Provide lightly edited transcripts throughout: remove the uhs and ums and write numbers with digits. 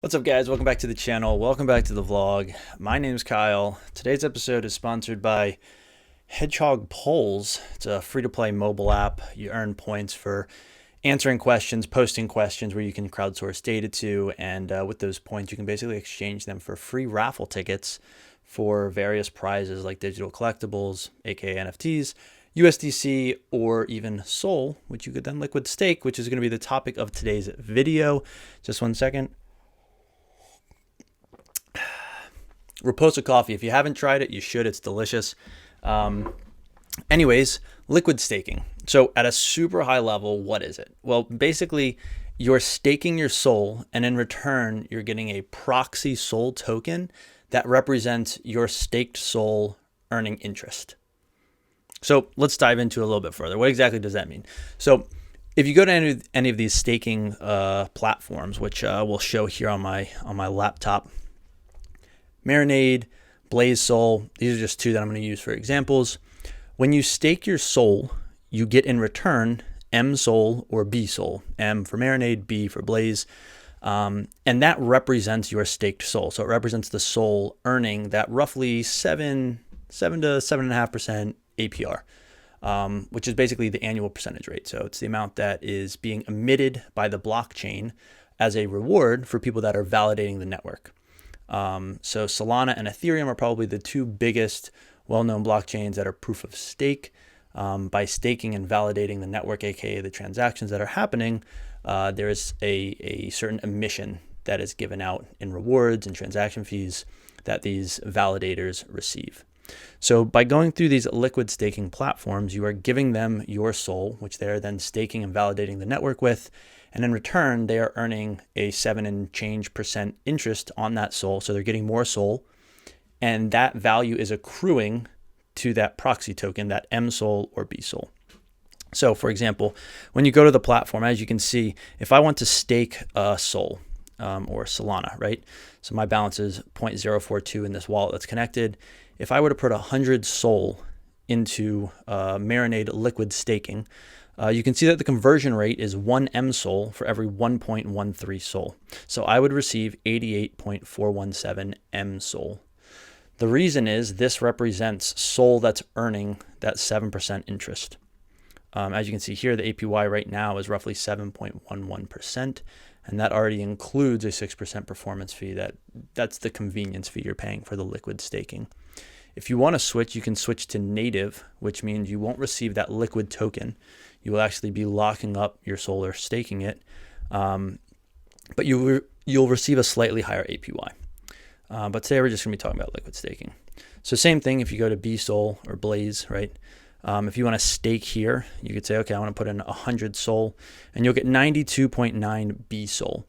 What's up, guys? Welcome back to the channel. Welcome back to the vlog. My name is Kyle. Today's episode is sponsored by Hedgehog Polls. It's a free-to-play mobile app. You earn points for answering questions, posting questions where you can crowdsource data to, and with those points you can basically exchange them for free raffle tickets for various prizes like digital collectibles, aka NFTs, USDC, or even Sol, which you could then liquid stake, which is going to be the topic of today's video. Just one second. Reposa coffee. If you haven't tried it, you should. It's delicious. Anyways, liquid staking. So at a super high level, what is it? Well, basically, you're staking your SOL, and in return, you're getting a proxy SOL token that represents your staked SOL earning interest. So let's dive into a little bit further. What exactly does that mean? So if you go to any of these staking platforms, which we'll show here on my laptop, Marinade, Blaze Sol, these are just two that I'm going to use for examples. When you stake your SOL, you get in return M SOL or B SOL. M for Marinade, B for Blaze, and that represents your staked SOL. So it represents the SOL earning that roughly 7 to 7.5% APR, which is basically the annual percentage rate. So it's the amount that is being emitted by the blockchain as a reward for people that are validating the network. So Solana and Ethereum are probably the two biggest well-known blockchains that are proof of stake. By staking and validating the network, aka the transactions that are happening, there is a certain emission that is given out in rewards and transaction fees that these validators receive. So by going through these liquid staking platforms, you are giving them your SOL, which they are then staking and validating the network with. And in return, they are earning a 7 and change % interest on that SOL. So they're getting more SOL, and that value is accruing to that proxy token, that M SOL or B SOL. So for example, when you go to the platform, as you can see, if I want to stake a SOL or Solana, right? So my balance is 0.042 in this wallet that's connected. If I were to put 100 SOL into Marinade liquid staking, you can see that the conversion rate is 1 M SOL for every 1.13 SOL. So I would receive 88.417 M SOL. The reason is this represents SOL that's earning that 7% interest. As you can see here, the APY right now is roughly 7.11%, and that already includes a 6% performance fee. That's the convenience fee you're paying for the liquid staking. If you want to switch, you can switch to native, which means you won't receive that liquid token. You will actually be locking up your SOL or staking it, but you'll receive a slightly higher APY. But today we're just going to be talking about liquid staking. So same thing if you go to B SOL or Blaze, right? If you want to stake here, you could say, okay, I want to put in 100 SOL, and you'll get 92.9 B SOL.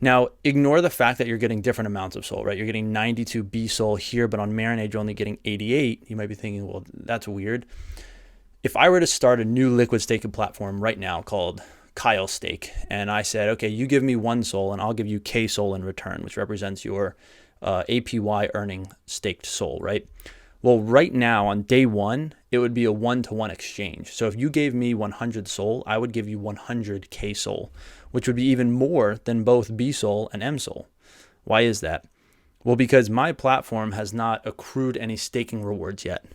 Now, ignore the fact that you're getting different amounts of SOL, right? You're getting 92 B SOL here, but on Marinade, you're only getting 88. You might be thinking, well, that's weird. If I were to start a new liquid staking platform right now called Kyle Stake, and I said, okay, you give me 1 SOL, and I'll give you K SOL in return, which represents your APY earning staked SOL, right? Well, right now on day one, it would be a 1-to-1 exchange. So if you gave me 100 SOL, I would give you 100 K SOL, which would be even more than both B SOL and M SOL. Why is that? Well, because my platform has not accrued any staking rewards yet.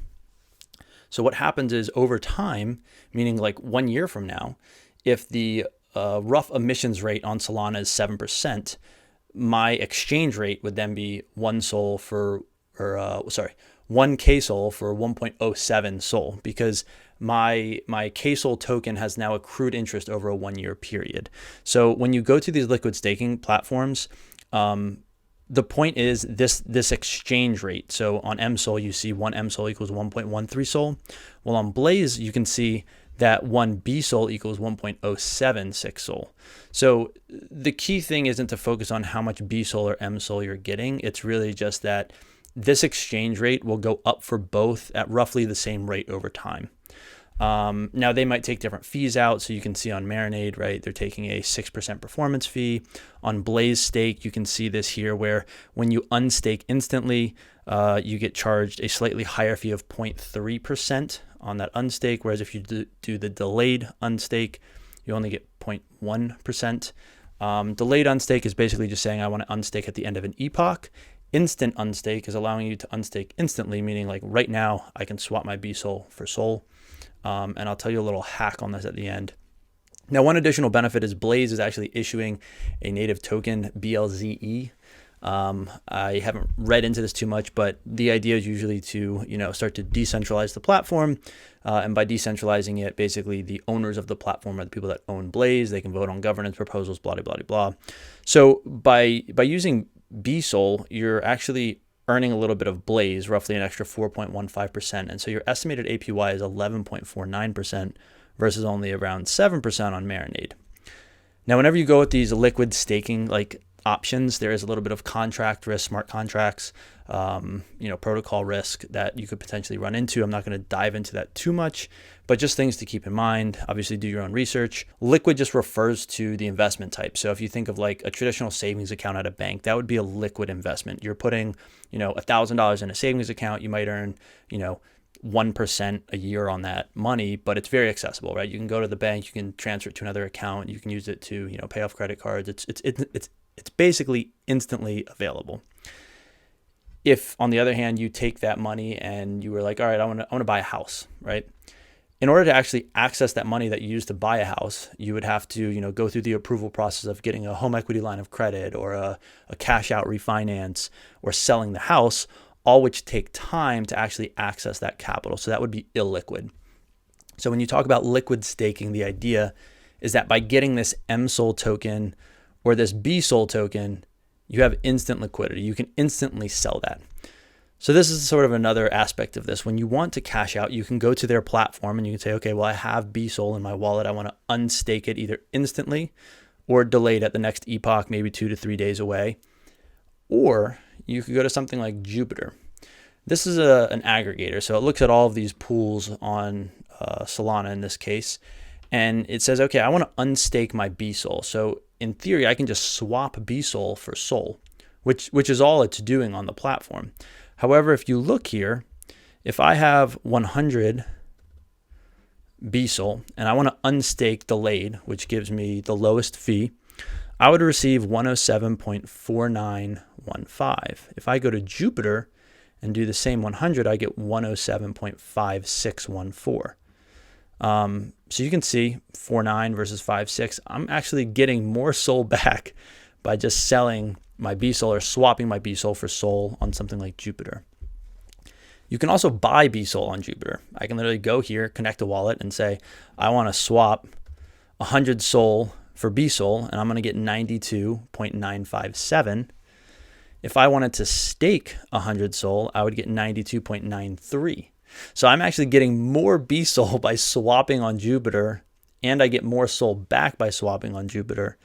So what happens is over time, meaning like 1 year from now, if the rough emissions rate on Solana is 7%, my exchange rate would then be 1 SOL for, 1 K SOL for 1.07 SOL, because my K SOL token has now accrued interest over a 1 year period. So when you go to these liquid staking platforms, the point is this exchange rate. So on M SOL, you see 1 M SOL equals 1.13 SOL. Well, on Blaze, you can see that 1 B SOL equals 1.076 SOL. So the key thing isn't to focus on how much B SOL or M SOL you're getting. It's really just that this exchange rate will go up for both at roughly the same rate over time. Now they might take different fees out. So you can see on Marinade, right, they're taking a 6% performance fee. On Blaze Stake, you can see this here where when you unstake instantly, you get charged a slightly higher fee of 0.3% on that unstake. Whereas if you do the delayed unstake, you only get 0.1%. Delayed unstake is basically just saying I want to unstake at the end of an epoch. Instant unstake is allowing you to unstake instantly, meaning like right now I can swap my BSOL for SOL. And I'll tell you a little hack on this at the end. Now, one additional benefit is Blaze is actually issuing a native token, BLZE. I haven't read into this too much, but the idea is usually to, start to decentralize the platform. And by decentralizing it, basically the owners of the platform are the people that own Blaze. They can vote on governance proposals, blah, blah, blah, blah. So by using BSOL, you're actually earning a little bit of Blaze, roughly an extra 4.15%. And so your estimated APY is 11.49% versus only around 7% on Marinade. Now, whenever you go with these liquid staking options, there is a little bit of contract risk, smart contracts, protocol risk that you could potentially run into. I'm not going to dive into that too much, but just things to keep in mind. Obviously, do your own research. Liquid just refers to the investment type. So if you think of like a traditional savings account at a bank, that would be a liquid investment. You're putting, $1,000 in a savings account. You might earn, 1% a year on that money, but it's very accessible, right? You can go to the bank, you can transfer it to another account, you can use it to, pay off credit cards. It's basically instantly available. If, on the other hand, you take that money and you were like, all right, I want to buy a house, right? In order to actually access that money that you used to buy a house, you would have to, go through the approval process of getting a home equity line of credit or a cash out refinance or selling the house, all which take time to actually access that capital. So that would be illiquid. So when you talk about liquid staking, the idea is that by getting this MSOL token or this BSOL token, you have instant liquidity. You can instantly sell that. So this is sort of another aspect of this. When you want to cash out, you can go to their platform and you can say, okay, well, I have BSOL in my wallet. I want to unstake it either instantly or delayed at the next epoch, maybe 2 to 3 days away. Or you could go to something like Jupiter. This is an aggregator. So it looks at all of these pools on Solana in this case. And it says, okay, I want to unstake my BSOL. So in theory, I can just swap BSOL for SOL, which is all it's doing on the platform. However, if you look here, if I have 100 BSOL and I want to unstake delayed, which gives me the lowest fee, I would receive 107.4915. If I go to Jupiter and do the same 100, I get 107.5614. So you can see 4.9 versus 5.6. I'm actually getting more SOL back by just selling my BSOL or swapping my BSOL for SOL on something like Jupiter. You can also buy BSOL on Jupiter. I can literally go here, connect a wallet, and say, I want to swap 100 SOL for BSOL, and I'm going to get 92.957. If I wanted to stake 100 SOL, I would get 92.93. So I'm actually getting more BSOL by swapping on Jupiter, and I get more SOL back by swapping on Jupiter.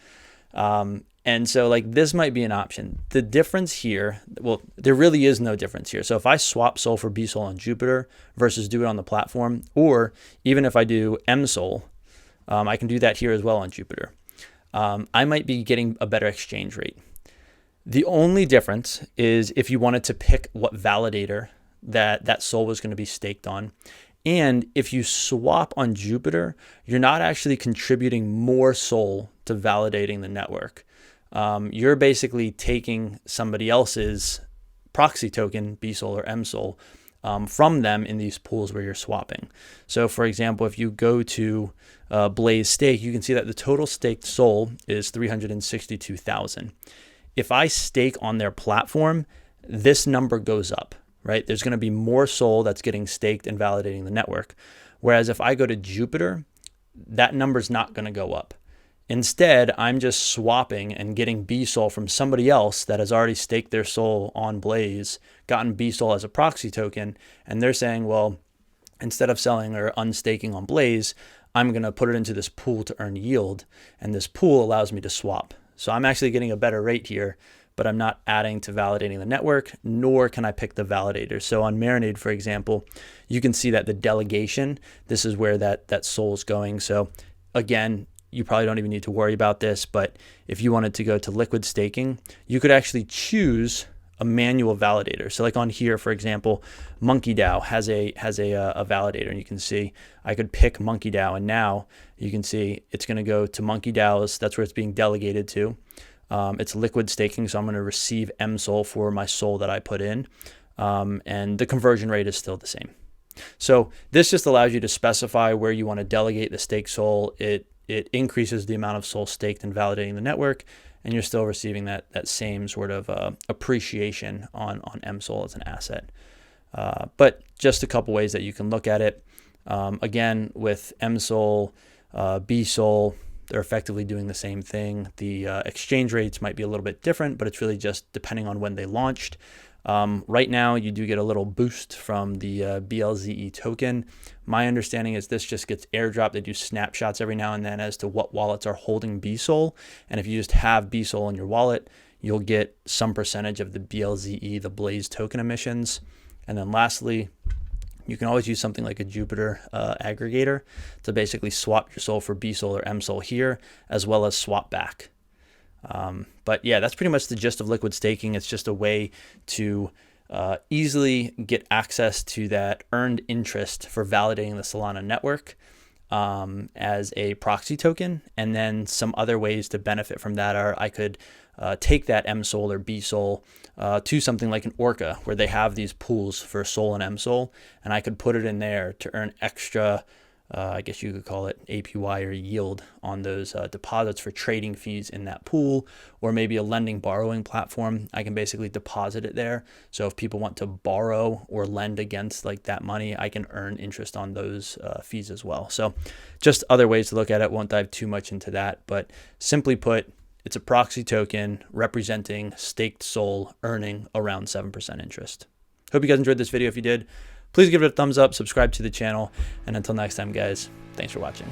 And so this might be an option. The difference here, well, there really is no difference here. So if I swap SOL for BSOL on Jupiter versus do it on the platform, or even if I do MSOL, I can do that here as well on Jupiter. I might be getting a better exchange rate. The only difference is if you wanted to pick what validator that SOL was going to be staked on. And if you swap on Jupiter, you're not actually contributing more SOL to validating the network. You're basically taking somebody else's proxy token, BSOL or MSOL, from them in these pools where you're swapping. So for example, if you go to Blaze Stake, you can see that the total staked SOL is 362,000. If I stake on their platform, this number goes up, right? There's going to be more SOL that's getting staked and validating the network. Whereas if I go to Jupiter, that number's not going to go up. Instead, I'm just swapping and getting BSOL from somebody else that has already staked their SOL on Blaze, gotten BSOL as a proxy token, and they're saying, well, instead of selling or unstaking on Blaze, I'm going to put it into this pool to earn yield, and this pool allows me to swap. So I'm actually getting a better rate here, but I'm not adding to validating the network, nor can I pick the validator. So on Marinade, for example, you can see that the delegation, this is where that SOL is going. So again, you probably don't even need to worry about this, but if you wanted to go to liquid staking, you could actually choose a manual validator. So like on here, for example, MonkeyDAO has a validator, and you can see I could pick MonkeyDAO, and now you can see it's going to go to MonkeyDAO's. That's where it's being delegated to. It's liquid staking, so I'm going to receive MSOL for my SOL that I put in, and the conversion rate is still the same. So this just allows you to specify where you want to delegate the stake SOL. It increases the amount of SOL staked and validating the network, and you're still receiving that same sort of appreciation on MSOL as an asset. But just a couple ways that you can look at it. Again, with MSOL, BSOL, they're effectively doing the same thing. The exchange rates might be a little bit different, but it's really just depending on when they launched. Right now, you do get a little boost from the BLZE token. My understanding is this just gets airdropped. They do snapshots every now and then as to what wallets are holding BSOL. And if you just have BSOL in your wallet, you'll get some percentage of the BLZE, the Blaze token emissions. And then lastly, you can always use something like a Jupiter aggregator to basically swap your SOL for BSOL or MSOL here, as well as swap back. But yeah, that's pretty much the gist of liquid staking. It's just a way to easily get access to that earned interest for validating the Solana network as a proxy token. And then some other ways to benefit from that are I could take that MSOL or BSOL to something like an Orca, where they have these pools for SOL and MSOL, and I could put it in there to earn extra, I guess you could call it APY or yield on those deposits for trading fees in that pool, or maybe a lending borrowing platform. I can basically deposit it there. So if people want to borrow or lend against like that money, I can earn interest on those fees as well. So just other ways to look at it. Won't dive too much into that, but simply put, it's a proxy token representing staked SOL earning around 7% interest. Hope you guys enjoyed this video. If you did, please give it a thumbs up, subscribe to the channel, and until next time, guys, thanks for watching.